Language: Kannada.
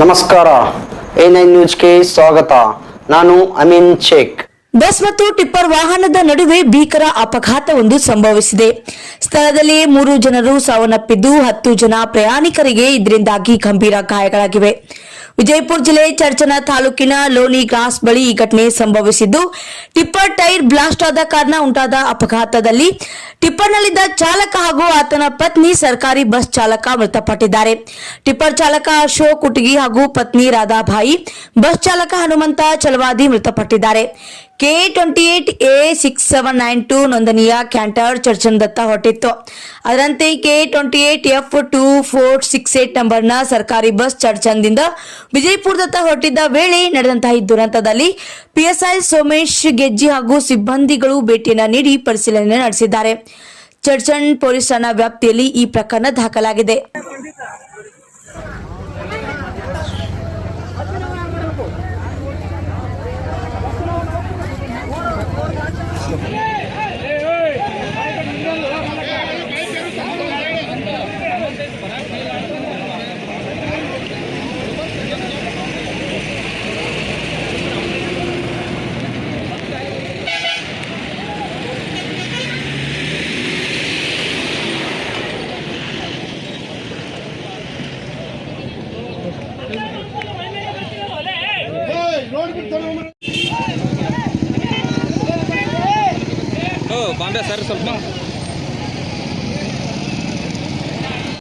ನಮಸ್ಕಾರ A9 ನ್ಯೂಸ್ಗೆ ಸ್ವಾಗತ. ನಾನು ಅಮೀನ್ ಶೇಖ್. ಬಸ್ ಮತ್ತು ಟಿಪ್ಪರ್ ವಾಹನದ ನಡುವೆ ಭೀಕರ ಅಪಘಾತವೊಂದು ಸಂಭವಿಸಿದೆ. ಸ್ಥಳದಲ್ಲಿ 3 ಜನರು ಸಾವನ್ನಪ್ಪಿದ್ದು 10 ಜನ ಪ್ರಯಾಣಿಕರಿಗೆ ಇದರಿಂದಾಗಿ ಗಂಭೀರ ಗಾಯಗಳಾಗಿವೆ. ವಿಜಯಪುರ ಜಿಲ್ಲೆ ಚರ್ಚನ ತಾಲೂಕಿನ ಲೋನಿ ಕ್ರಾಸ್ ಬಳಿ ಈ ಘಟನೆ ಸಂಭವಿಸಿದ್ದು, ಟಿಪ್ಪರ್ ಟೈರ್ ಬ್ಲಾಸ್ಟ್ ಆದ ಕಾರಣ ಉಂಟಾದ ಅಪಘಾತದಲ್ಲಿ ಟಿಪ್ಪರ್ನಲ್ಲಿದ್ದ ಚಾಲಕ ಹಾಗೂ ಆತನ ಪತ್ನಿ ಸರ್ಕಾರಿ ಬಸ್ ಚಾಲಕ ಮೃತಪಟ್ಟಿದ್ದಾರೆ. ಟಿಪ್ಪರ್ ಚಾಲಕ ಅಶೋಕ್ ಕುಟಗಿ ಹಾಗೂ ಪತ್ನಿ ರಾಧಾಬಾಯಿ, ಬಸ್ ಚಾಲಕ ಹನುಮಂತ ಚಲವಾದಿ ಮೃತಪಟ್ಟಿದ್ದಾರೆ. K28A6792 ನೋಂದಣಿಯ ಕ್ಯಾಂಟರ್ ಚರ್ಚನದತ್ತ ಹೊರಟಿತ್ತು. ಅದರಂತೆ K28F2468 ನಂಬರ್ನ ಸರ್ಕಾರಿ ಬಸ್ ಚರ್ಚನ್ದಿಂದ ವಿಜಯಪುರದತ್ತ ಹೊರಟಿದ್ದ ವೇಳೆ ನಡೆದಂತಹ ಈ ದುರಂತದಲ್ಲಿ PSI ಸೋಮೇಶ್ ಗೆಜ್ಜಿ ಹಾಗೂ ಸಿಬ್ಬಂದಿಗಳು ಭೇಟಿಯನ್ನು ನೀಡಿ ಪರಿಶೀಲನೆ ನಡೆಸಿದ್ದಾರೆ. ಚರ್ಚನ್ ಪೊಲೀಸ್ ಠಾಣಾ ವ್ಯಾಪ್ತಿಯಲ್ಲಿ ಈ ಪ್ರಕರಣ ದಾಖಲಾಗಿದೆ. ಬಾಂಬೆ ಸರ್ ಸ್ವಲ್ಪ